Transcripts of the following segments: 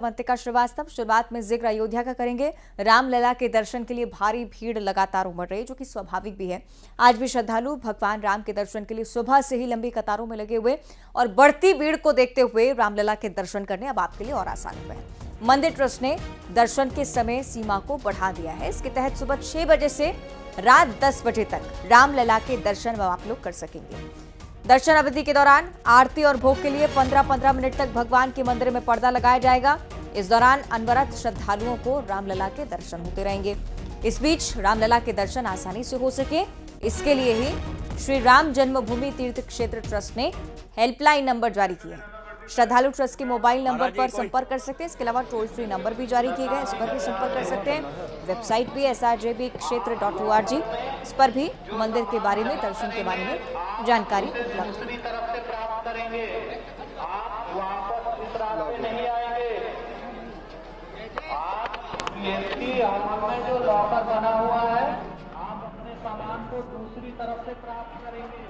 अवंतिका श्रीवास्तव। शुरुआत में जिक्र अयोध्या का करेंगे। रामलला के दर्शन के लिए भारी भीड़ लगातार उमड़ रही है, जो कि स्वाभाविक भी है। आज भी श्रद्धालु भगवान राम के दर्शन के लिए सुबह से ही लंबी कतारों में लगे हुए और बढ़ती भीड़ को देखते हुए रामलला के दर्शन करने अब आपके लिए और आसान हुए हैं। मंदिर ट्रस्ट ने दर्शन के समय सीमा को बढ़ा दिया है। इसके तहत सुबह 6 बजे से रात 10 बजे तक रामलला के दर्शन आप लोग कर सकेंगे। दर्शन अवधि के दौरान आरती और भोग के लिए 15-15 मिनट तक भगवान के मंदिर में पर्दा लगाया जाएगा। इस दौरान अनवरत श्रद्धालुओं को रामलला के दर्शन होते रहेंगे। इस बीच रामलला के दर्शन आसानी से हो सके, इसके लिए ही श्री राम जन्मभूमि तीर्थ क्षेत्र ट्रस्ट ने हेल्पलाइन नंबर जारी किया है। श्रद्धालु ट्रस्ट के मोबाइल नंबर पर संपर्क कर सकते हैं। इसके अलावा टोल फ्री नंबर भी जारी किए गए, इस पर भी संपर्क कर सकते हैं। वेबसाइट भी srjbkshetra.org, इस पर भी मंदिर के बारे में, दर्शन के बारे में जानकारी उपलब्ध है। जो लॉकर बना हुआ है, आप अपने सामान को दूसरी तरफ से प्राप्त करेंगे।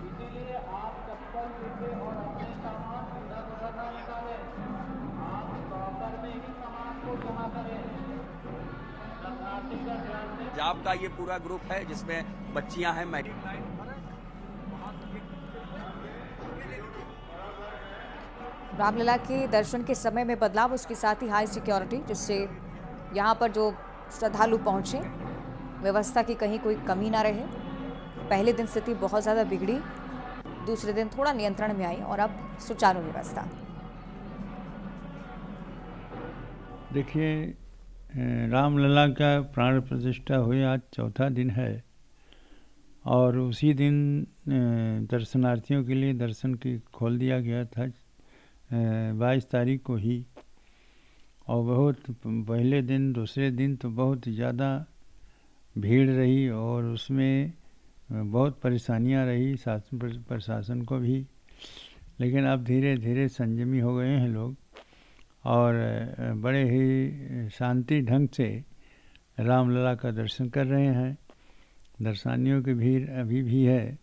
इसीलिए आप चप्पल, जूते और अपने सामान इधर-उधर न निकालें। आप लॉकर में ही सामान को जमा करें। पंजाब का ये पूरा ग्रुप है, जिसमें बच्चियां हैं। रामलला के दर्शन के समय में बदलाव, उसके साथ ही हाई सिक्योरिटी, जिससे यहाँ पर जो श्रद्धालु पहुँचे व्यवस्था की कहीं कोई कमी ना रहे। पहले दिन स्थिति बहुत ज़्यादा बिगड़ी, दूसरे दिन थोड़ा नियंत्रण में आई और अब सुचारू व्यवस्था। देखिए, रामलला का प्राण प्रतिष्ठा हुई आज चौथा दिन है और उसी दिन दर्शनार्थियों के लिए दर्शन की खोल दिया गया था 22 तारीख को ही। और बहुत पहले दिन, दूसरे दिन तो बहुत ज़्यादा भीड़ रही और उसमें बहुत परेशानियां रही शासन प्रशासन को भी। लेकिन अब धीरे धीरे संयमी हो गए हैं लोग और बड़े ही शांति ढंग से रामलला का दर्शन कर रहे हैं। दर्शनार्थियों की भीड़ अभी भी है,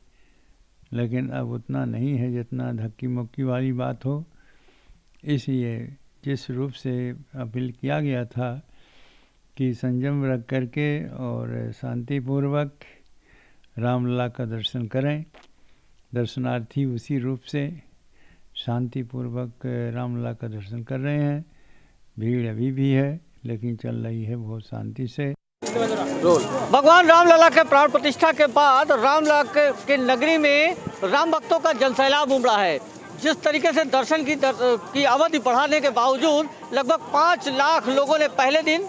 लेकिन अब उतना नहीं है जितना धक्की मुक्की वाली बात हो। इसलिए जिस रूप से अपील किया गया था कि संयम रख करके और शांतिपूर्वक रामलला का दर्शन करें, दर्शनार्थी उसी रूप से शांतिपूर्वक रामलला का दर्शन कर रहे हैं। भीड़ अभी भी है, लेकिन चल रही है बहुत शांति से। भगवान रामलला के प्राण प्रतिष्ठा के बाद रामलला के नगरी में राम भक्तों का जनसैलाब उमड़ा है। जिस तरीके से दर्शन की अवधि बढ़ाने के बावजूद लगभग 5 लाख लोगों ने पहले दिन,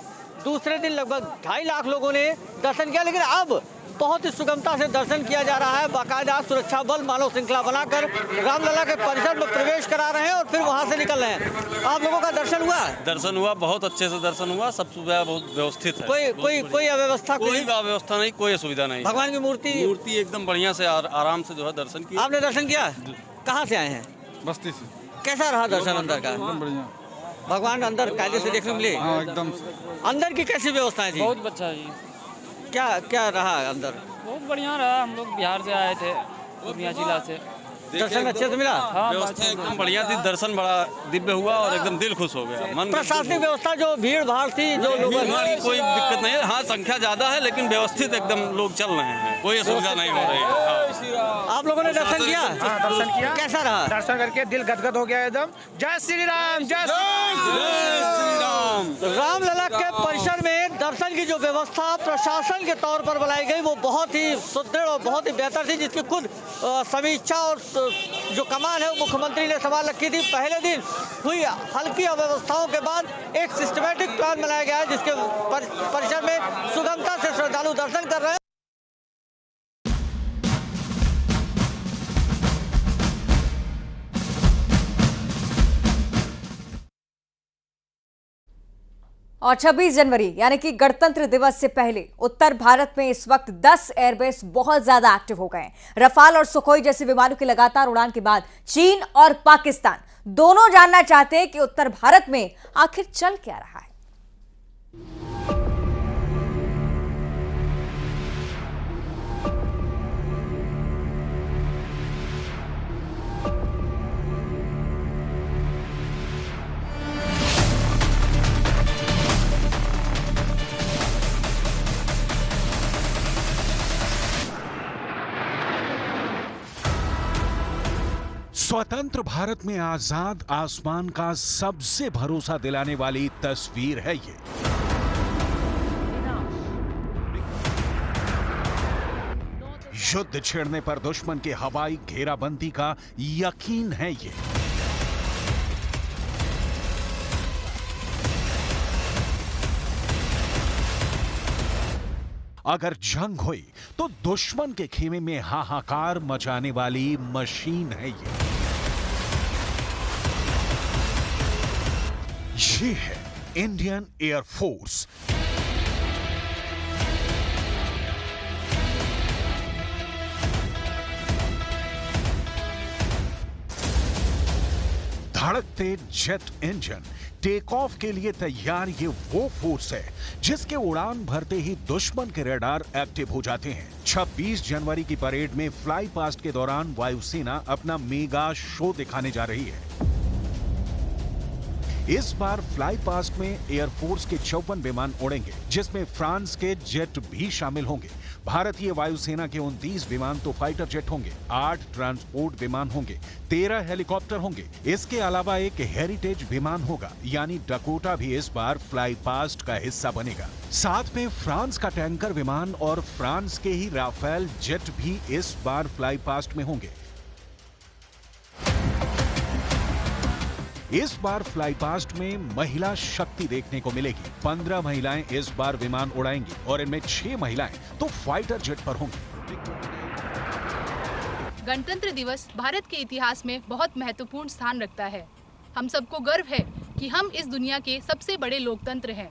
दूसरे दिन लगभग 2.5 लाख लोगों ने दर्शन किया। लेकिन अब बहुत ही सुगमता से दर्शन किया जा रहा है। बाकायदा सुरक्षा बल मानव श्रृंखला बनाकर रामलला के परिसर में प्रवेश करा रहे हैं और फिर वहां से निकल रहे हैं। आप लोगों का दर्शन हुआ? दर्शन हुआ, बहुत अच्छे से दर्शन हुआ। सब सुविधा बहुत व्यवस्थित है। कोई अव्यवस्था? कोई अव्यवस्था नहीं, कोई असुविधा नहीं। भगवान की मूर्ति एकदम बढ़िया से आराम से जो है दर्शन किया। आपने दर्शन किया? कहाँ से आए हैं? बस्ती से। कैसा रहा दर्शन अंदर का? एकदम बढ़िया। भगवान अंदर कायदे से देखने मिले? हाँ, एकदम। अंदर की कैसी व्यवस्था है जी? बहुत अच्छा है जी। क्या रहा अंदर? बहुत बढ़िया रहा। हम लोग बिहार से आए थे, पूर्णिया जिला से। दर्शन अच्छे से मिला? हाँ, व्यवस्था एकदम बढ़िया थी। दर्शन बड़ा दिव्य हुआ और एकदम दिल खुश हो गया। मन प्रशासनिक व्यवस्था, जो भीड़ भाड़ थी, जो लोग, कोई दिक्कत नहीं है। हाँ, संख्या ज्यादा है, लेकिन व्यवस्थित एकदम लोग चल रहे हैं, कोई असुविधा नहीं हो रही है। आप लोगों ने दर्शन किया? हाँ, दर्शन किया। कैसा रहा? दर्शन करके दिल गदगद हो गया एकदम। जय श्री राम, जय श्री राम। रामलला के परिसर में दर्शन की जो व्यवस्था प्रशासन के तौर पर बनाई गई, वो बहुत ही सुदृढ़ और बहुत ही बेहतर थी, जिसकी खुद समीक्षा और जो कमान है वो मुख्यमंत्री ने संभाल रखी थी। पहले दिन हुई हल्की अव्यवस्थाओं के बाद एक सिस्टमैटिक प्लान बनाया गया है, जिसके परिसर में सुगमता से श्रद्धालु दर्शन कर रहे हैं। और 26 जनवरी यानी कि गणतंत्र दिवस से पहले उत्तर भारत में इस वक्त 10 एयरबेस बहुत ज्यादा एक्टिव हो गए हैं। रफाल और सुखोई जैसे विमानों की लगातार उड़ान के बाद चीन और पाकिस्तान दोनों जानना चाहते हैं कि उत्तर भारत में आखिर चल क्या रहा है। स्वतंत्र भारत में आजाद आसमान का सबसे भरोसा दिलाने वाली तस्वीर है ये। युद्ध छेड़ने पर दुश्मन के हवाई घेराबंदी का यकीन है ये। अगर जंग हुई तो दुश्मन के खेमे में हाहाकार मचाने वाली मशीन है ये है इंडियन एयरफोर्स। धड़कते जेट इंजन टेक ऑफ के लिए तैयार ये वो फोर्स है जिसके उड़ान भरते ही दुश्मन के रडार एक्टिव हो जाते हैं। 26 जनवरी की परेड में फ्लाई पास्ट के दौरान वायुसेना अपना मेगा शो दिखाने जा रही है। इस बार फ्लाई पास्ट में एयरफोर्स के 54 विमान उड़ेंगे, जिसमें फ्रांस के जेट भी शामिल होंगे। भारतीय वायुसेना के 29 विमान तो फाइटर जेट होंगे, 8 ट्रांसपोर्ट विमान होंगे, 13 हेलीकॉप्टर होंगे। इसके अलावा एक हेरिटेज विमान होगा, यानी डकोटा भी इस बार फ्लाई पास्ट का हिस्सा बनेगा। साथ में फ्रांस का टैंकर विमान और फ्रांस के ही राफेल जेट भी इस बार फ्लाई पास्ट में होंगे। इस बार फ्लाई पास्ट में महिला शक्ति देखने को मिलेगी। 15 महिलाएं इस बार विमान उड़ाएंगी और इनमें 6 महिलाएं तो फाइटर जेट पर होंगी। गणतंत्र दिवस भारत के इतिहास में बहुत महत्वपूर्ण स्थान रखता है। हम सबको गर्व है कि हम इस दुनिया के सबसे बड़े लोकतंत्र हैं।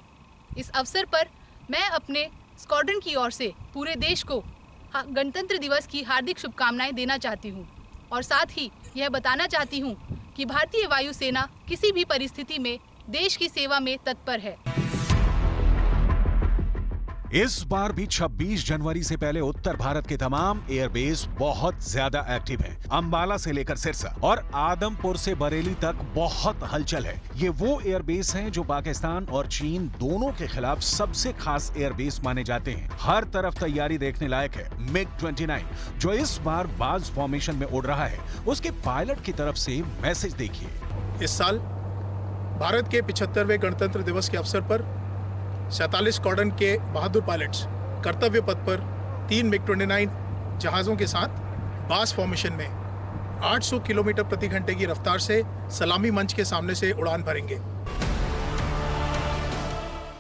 इस अवसर पर मैं अपने स्क्वाड्रन की ओर से पूरे देश को गणतंत्र दिवस की हार्दिक शुभकामनाएं देना चाहती हूं और साथ ही यह बताना चाहती हूं कि भारतीय वायुसेना किसी भी परिस्थिति में देश की सेवा में तत्पर है। इस बार भी 26 जनवरी से पहले उत्तर भारत के तमाम एयरबेस बहुत ज्यादा एक्टिव हैं। अंबाला से लेकर सिरसा और आदमपुर से बरेली तक बहुत हलचल है। ये वो एयरबेस हैं जो पाकिस्तान और चीन दोनों के खिलाफ सबसे खास एयरबेस माने जाते हैं। हर तरफ तैयारी देखने लायक है। MiG-29 जो इस बार बाज फॉर्मेशन में उड़ रहा है, उसके पायलट की तरफ से मैसेज देखिए। इस साल भारत के 75वें गणतंत्र दिवस के अवसर पर 47 स्क्वाड्रन के बहादुर पायलट्स कर्तव्य पथ पर 3 MiG-29 जहाज़ों के साथ बास फॉर्मेशन में 800 किलोमीटर प्रति घंटे की रफ्तार से सलामी मंच के सामने से उड़ान भरेंगे।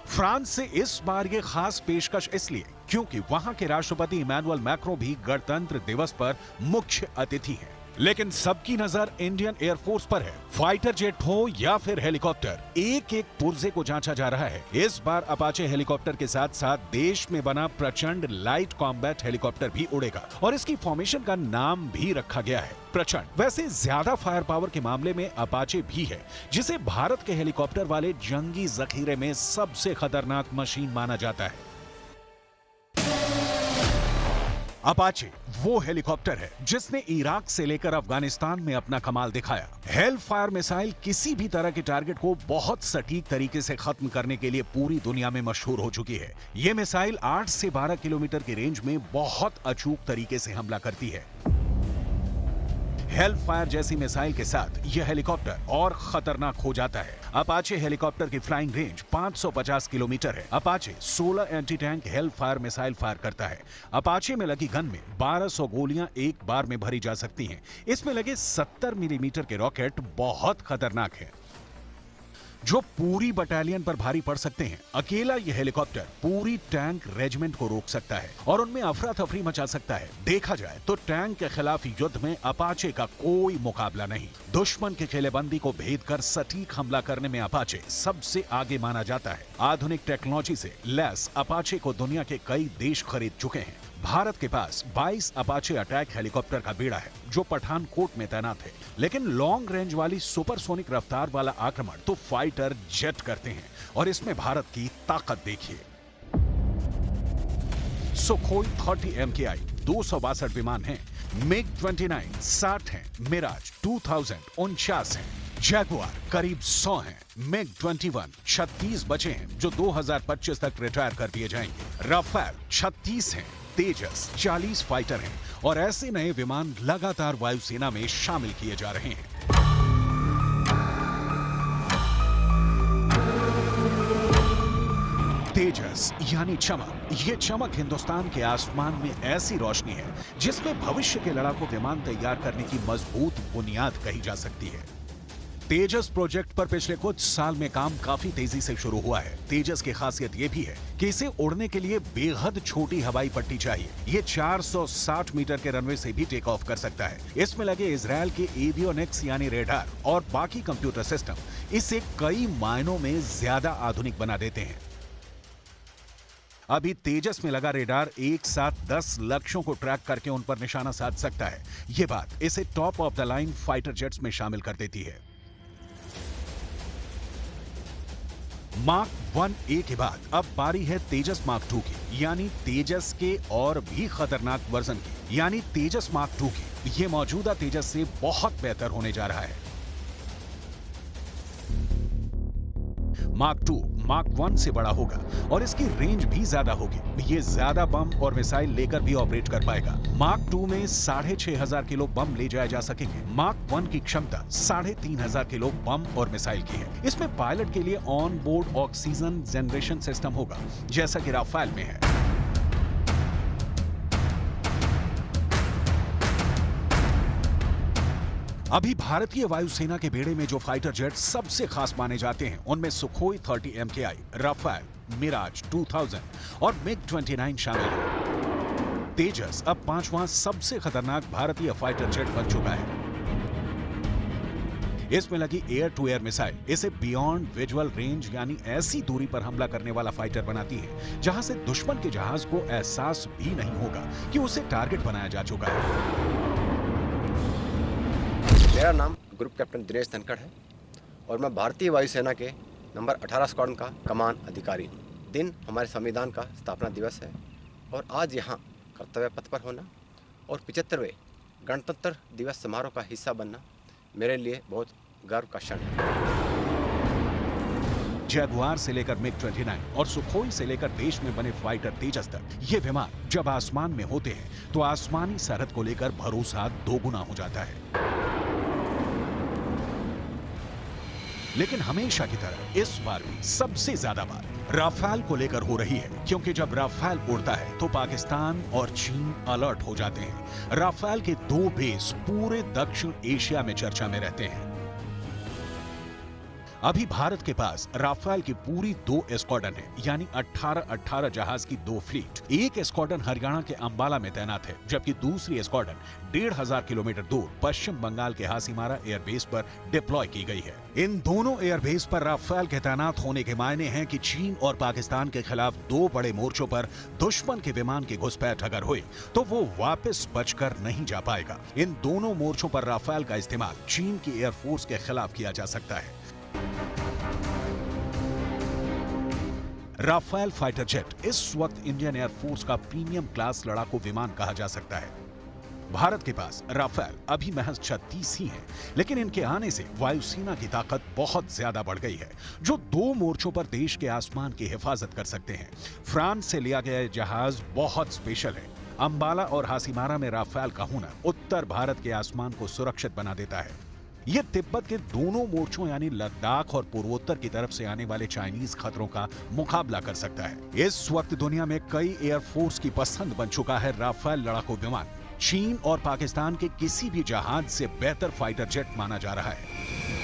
फ्रांस से इस बार ये खास पेशकश इसलिए क्योंकि वहां के राष्ट्रपति इमैनुअल मैक्रो भी गणतंत्र दिवस पर मुख्य अतिथि हैं। लेकिन सबकी नजर इंडियन एयरफोर्स पर है। फाइटर जेट हो या फिर हेलीकॉप्टर, एक एक पुर्जे को जांचा जा रहा है। इस बार अपाचे हेलीकॉप्टर के साथ साथ देश में बना प्रचंड लाइट कॉम्बैट हेलीकॉप्टर भी उड़ेगा और इसकी फॉर्मेशन का नाम भी रखा गया है प्रचंड। वैसे ज्यादा फायर पावर के मामले में अपाचे भी है, जिसे भारत के हेलीकॉप्टर वाले जंगी जखीरे में सबसे खतरनाक मशीन माना जाता है। अपाचे वो हेलीकॉप्टर है जिसने इराक से लेकर अफगानिस्तान में अपना कमाल दिखाया। हेल फायर मिसाइल किसी भी तरह के टारगेट को बहुत सटीक तरीके से खत्म करने के लिए पूरी दुनिया में मशहूर हो चुकी है। ये मिसाइल 8 से 12 किलोमीटर की रेंज में बहुत अचूक तरीके से हमला करती है। हेल फायर जैसी मिसाइल के साथ यह हेलीकॉप्टर और खतरनाक हो जाता है। अपाचे हेलीकॉप्टर की फ्लाइंग रेंज 550 किलोमीटर है। Apache 16 anti tank hello fire missile fire करता है। अपाचे में लगी गन में 1200 गोलियां एक बार में भरी जा सकती हैं। इसमें लगे 70 मिलीमीटर के रॉकेट बहुत खतरनाक है, जो पूरी बटालियन पर भारी पड़ सकते हैं। अकेला यह हेलीकॉप्टर पूरी टैंक रेजिमेंट को रोक सकता है और उनमें अफरा तफरी मचा सकता है। देखा जाए तो टैंक के खिलाफ युद्ध में अपाचे का कोई मुकाबला नहीं। दुश्मन की किलेबंदी को भेद कर सटीक हमला करने में अपाचे सबसे आगे माना जाता है। आधुनिक टेक्नोलॉजी से लैस अपाचे को दुनिया के कई देश खरीद चुके हैं। भारत के पास 22 अपाचे अटैक हेलीकॉप्टर का बेड़ा है जो पठानकोट में तैनात है, लेकिन लॉन्ग रेंज वाली सुपरसोनिक रफ्तार वाला आक्रमण तो फाइटर जेट करते हैं और इसमें भारत की ताकत देखिए। सुखोई 30 MKI 262 विमान हैं, MiG-29 60 हैं, मिराज 2000 49 हैं, जैगुआर करीब 100 हैं, MiG-21 36 बचे हैं जो 2025 तक रिटायर कर दिए जाएंगे, राफेल 36 हैं, तेजस 40 फाइटर हैं और ऐसे नए विमान लगातार वायुसेना में शामिल किए जा रहे हैं। तेजस यानी चमक। ये चमक हिंदुस्तान के आसमान में ऐसी रोशनी है जिसमें भविष्य के लड़ाकू विमान तैयार करने की मजबूत बुनियाद कही जा सकती है। तेजस प्रोजेक्ट पर पिछले कुछ साल में काम काफी तेजी से शुरू हुआ है। तेजस की खासियत यह भी है कि इसे उड़ने के लिए बेहद छोटी हवाई पट्टी चाहिए। ये 460 मीटर के रनवे से भी टेक ऑफ कर सकता है। इसमें लगे इजरायल के एवियोनिक्स यानी रेडार और बाकी कंप्यूटर सिस्टम इसे कई मायनों में ज्यादा आधुनिक बना देते हैं। अभी तेजस में लगा रेडार एक साथ 10 लक्ष्यों को ट्रैक करके उन पर निशाना साध सकता है। ये बात इसे top of the line fighter jets में शामिल कर देती है। मार्क 1A के बाद अब बारी है तेजस मार्क 2 की, यानी तेजस के और भी खतरनाक वर्जन की, यानी तेजस मार्क 2 की। ये मौजूदा तेजस से बहुत बेहतर होने जा रहा है। मार्क 2 मार्क 1 से बड़ा होगा और इसकी रेंज भी ज्यादा होगी। ये ज्यादा बम और मिसाइल लेकर भी ऑपरेट कर पाएगा। मार्क 2 में 6500 किलो बम ले जाए जा सकेंगे। मार्क 1 की क्षमता 3500 किलो बम और मिसाइल की है। इसमें पायलट के लिए on board oxygen generation system होगा, जैसा कि राफेल में है। अभी भारतीय वायुसेना के बेड़े में जो फाइटर जेट सबसे खास माने जाते हैं उनमें सुखोई 30 MKI, राफेल, मिराज 2000 और MiG-29 शामिल है। तेजस अब 5वां सबसे खतरनाक भारतीय फाइटर जेट बन चुका है। इसमें लगी एयर टू एयर मिसाइल इसे बियॉन्ड विजुअल रेंज यानी ऐसी दूरी पर हमला करने वाला फाइटर बनाती है जहां से दुश्मन के जहाज को एहसास भी नहीं होगा कि उसे टारगेट बनाया जा चुका है। मेरा नाम ग्रुप कैप्टन दिनेश धनखड़ है और मैं भारतीय वायुसेना के नंबर 18 स्क्वाड्रन का कमान अधिकारी हूँ। दिन हमारे संविधान का स्थापना दिवस है और आज यहाँ कर्तव्य पथ पर होना और 75वें गणतंत्र दिवस समारोह का हिस्सा बनना मेरे लिए बहुत गर्व का क्षण है। जगुआर से लेकर MiG-29 और सुखोई से लेकर देश में बने फाइटर तेजस तक ये विमान जब आसमान में होते हैं तो आसमानी सरहद को लेकर भरोसा दोगुना हो जाता है। लेकिन हमेशा की तरह इस बार भी सबसे ज्यादा बात राफेल को लेकर हो रही है, क्योंकि जब राफेल उड़ता है तो पाकिस्तान और चीन अलर्ट हो जाते हैं। राफेल के 2 बेस पूरे दक्षिण एशिया में चर्चा में रहते हैं। अभी भारत के पास राफेल की पूरी 2 स्क्वाड्रन है, यानी 18 जहाज की 2 फ्लीट। एक स्क्वाड्रन हरियाणा के अंबाला में तैनात है, जबकि दूसरी स्क्वाड्रन 1500 किलोमीटर दूर पश्चिम बंगाल के हासीमारा एयरबेस पर डिप्लॉय की गई है। इन दोनों एयरबेस पर राफेल के तैनात होने के मायने हैं कि चीन और पाकिस्तान के खिलाफ 2 बड़े मोर्चों पर दुश्मन के विमान की घुसपैठ अगर हुई तो वो वापस बचकर नहीं जा पाएगा। इन दोनों मोर्चों पर राफेल का इस्तेमाल चीन की एयरफोर्स के खिलाफ किया जा सकता है। राफेल फाइटर जेट इस वक्त इंडियन एयरफोर्स का प्रीमियम क्लास लड़ाकू विमान कहा जा सकता है। भारत के पास राफेल अभी महज 36 ही हैं, लेकिन इनके आने से वायुसेना की ताकत बहुत ज्यादा बढ़ गई है, जो 2 मोर्चों पर देश के आसमान की हिफाजत कर सकते हैं। फ्रांस से लिया गया जहाज बहुत स्पेशल है। अंबाला और हासीमारा में राफेल का होना उत्तर भारत के आसमान को सुरक्षित बना देता है। यह तिब्बत के दोनों मोर्चों यानी लद्दाख और पूर्वोत्तर की तरफ से आने वाले चाइनीज खतरों का मुकाबला कर सकता है। इस वक्त दुनिया में कई एयरफोर्स की पसंद बन चुका है राफेल लड़ाकू विमान। चीन और पाकिस्तान के किसी भी जहाज से बेहतर फाइटर जेट माना जा रहा है।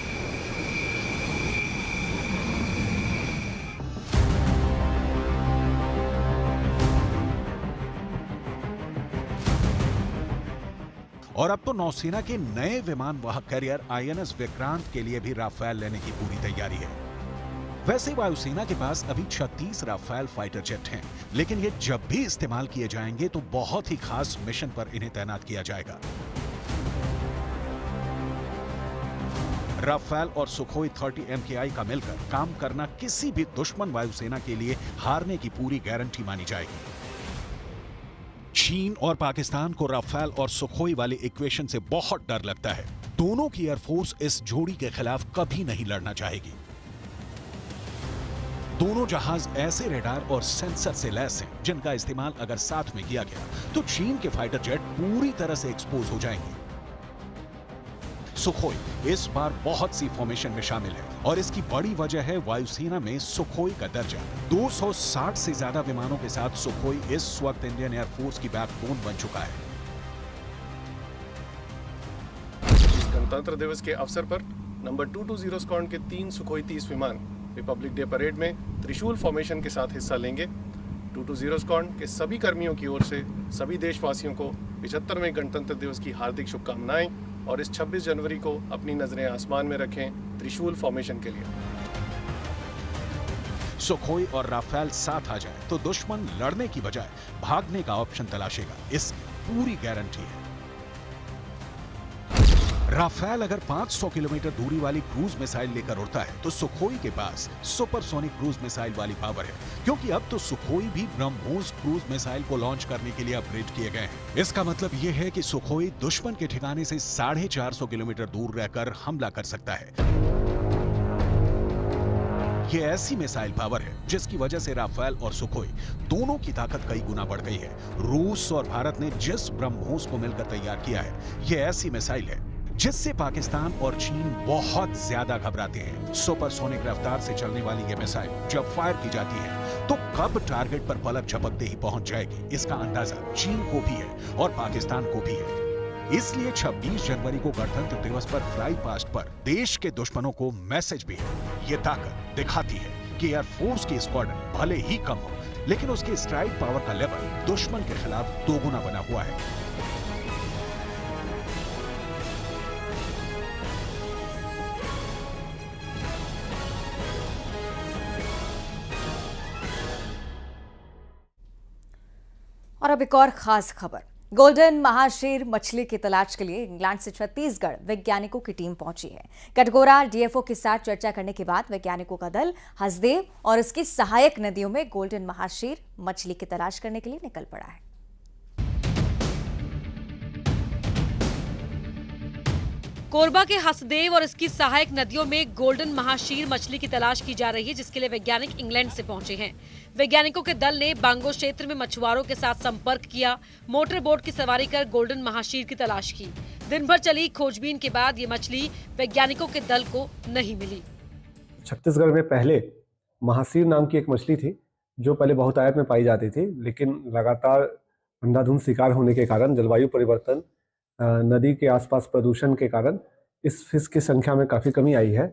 और अब तो नौसेना के नए विमान वाहक कैरियर INS विक्रांत के लिए भी राफेल लेने की पूरी तैयारी है। वैसे वायुसेना के पास अभी 36 राफेल फाइटर जेट हैं, लेकिन ये जब भी इस्तेमाल किए जाएंगे तो बहुत ही खास मिशन पर इन्हें तैनात किया जाएगा। राफेल और सुखोई 30 MKI का मिलकर काम करना किसी भी दुश्मन वायुसेना के लिए हारने की पूरी गारंटी मानी जाएगी। चीन और पाकिस्तान को राफेल और सुखोई वाली इक्वेशन से बहुत डर लगता है। दोनों की एयरफोर्स इस जोड़ी के खिलाफ कभी नहीं लड़ना चाहेगी। दोनों जहाज ऐसे रेडार और सेंसर से लैस हैं जिनका इस्तेमाल अगर साथ में किया गया तो चीन के फाइटर जेट पूरी तरह से एक्सपोज हो जाएंगे। सुखोई इस बार बहुत सी फॉर्मेशन में शामिल है और इसकी बड़ी वजह है वायुसेना में सुखोई का दर्जा। 260 से ज्यादा विमानों के साथ सुखोई इस वक्त इंडियन एयरफोर्स की बैकबोन बन चुका है। इस गणतंत्र दिवस के अवसर पर नंबर 220 स्क्वाड्रन के 3 सुखोई 30 विमान रिपब्लिक डे परेड में त्रिशूल फॉर्मेशन के साथ हिस्सा लेंगे। 220 स्क्वाड्रन के सभी कर्मियों की ओर से सभी देशवासियों को 75वें गणतंत्र दिवस की हार्दिक शुभकामनाएं और इस 26 जनवरी को अपनी नजरें आसमान में रखें त्रिशूल फॉर्मेशन के लिए। सुखोई और राफेल साथ आ जाए तो दुश्मन लड़ने की बजाय भागने का ऑप्शन तलाशेगा, इसकी पूरी गारंटी है। राफेल अगर 500 किलोमीटर दूरी वाली क्रूज मिसाइल लेकर उड़ता है तो सुखोई के पास सुपरसोनिक क्रूज मिसाइल वाली पावर है, क्योंकि अब तो सुखोई भी ब्रह्मोस क्रूज मिसाइल को लॉन्च करने के लिए अपग्रेड किए गए हैं। इसका मतलब यह है कि सुखोई दुश्मन के ठिकाने से 450 किलोमीटर दूर रहकर हमला कर सकता है। ये ऐसी मिसाइल पावर है जिसकी वजह से राफेल और सुखोई दोनों की ताकत कई गुना बढ़ गई है। रूस और भारत ने जिस ब्रह्मोस को मिलकर तैयार किया है, ये ऐसी मिसाइल है जिससे पाकिस्तान और चीन बहुत ज्यादा घबराते हैं। सुपरसोनिक रफ्तार से चलने वाली ये मिसाइल जब फायर की जाती है तो कब टारगेट पर पलक झपकते ही पहुंच जाएगी, इसका अंदाजा चीन को भी है और पाकिस्तान को भी है। इसलिए 26 जनवरी को गणतंत्र दिवस पर फ्लाई पास्ट पर देश के दुश्मनों को मैसेज भी है। ये ताकत दिखाती है कि एयरफोर्स की स्क्वाड्रन भले ही कम हो, लेकिन उसके स्ट्राइक पावर का लेवल दुश्मन के खिलाफ दोगुना बना हुआ है। और अब एक और खास खबर। गोल्डन महाशीर मछली की तलाश के लिए इंग्लैंड से छत्तीसगढ़ वैज्ञानिकों की टीम पहुंची है। कटघोरा डीएफओ के साथ चर्चा करने के बाद वैज्ञानिकों का दल हसदेव और इसकी सहायक नदियों में गोल्डन महाशीर मछली की तलाश करने के लिए निकल पड़ा है। कोरबा के हसदेव और इसकी सहायक नदियों में गोल्डन महाशीर मछली की तलाश की जा रही है, जिसके लिए वैज्ञानिक इंग्लैंड से पहुंचे हैं। वैज्ञानिकों के दल ने बांगो क्षेत्र में मछुआरों के साथ संपर्क किया, मोटर बोट की सवारी कर गोल्डन महाशीर की तलाश की। दिन भर चली खोजबीन के बाद ये मछली वैज्ञानिकों के दल को नहीं मिली। छत्तीसगढ़ में पहले महाशीर नाम की एक मछली थी जो पहले बहुत आयत में पाई जाती थी, लेकिन लगातार अंधाधुंध शिकार होने के कारण, जलवायु परिवर्तन, नदी के आसपास प्रदूषण के कारण इस फिश की संख्या में काफ़ी कमी आई है।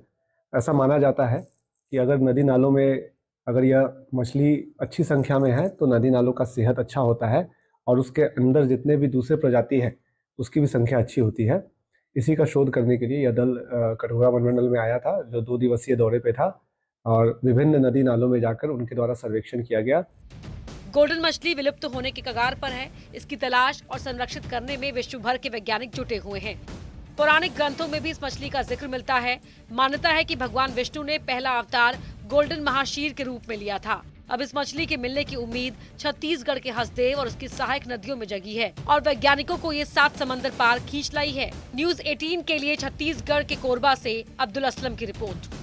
ऐसा माना जाता है कि अगर नदी नालों में अगर यह मछली अच्छी संख्या में है तो नदी नालों का सेहत अच्छा होता है और उसके अंदर जितने भी दूसरे प्रजाति है उसकी भी संख्या अच्छी होती है। इसी का शोध करने के लिए यह दल कटघोरा वनमंडल में आया था, जो 2 दिवसीय दौरे पे था और विभिन्न नदी नालों में जाकर उनके द्वारा सर्वेक्षण किया गया। गोल्डन मछली विलुप्त होने की कगार पर है। इसकी तलाश और संरक्षित करने में विश्व भर के वैज्ञानिक जुटे हुए हैं। पौराणिक ग्रंथों में भी इस मछली का जिक्र मिलता है। मान्यता है कि भगवान विष्णु ने पहला अवतार गोल्डन महाशीर के रूप में लिया था। अब इस मछली के मिलने की उम्मीद छत्तीसगढ़ के हसदेव और उसकी सहायक नदियों में जगी है और वैज्ञानिकों को ये 7 समंदर पार खींच लाई है। न्यूज़ 18 के लिए छत्तीसगढ़ के कोरबा से अब्दुल असलम की रिपोर्ट।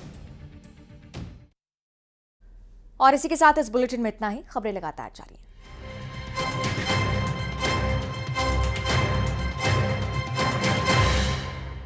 और इसी के साथ इस बुलेटिन में इतना ही। खबरें लगातार जारी हैं।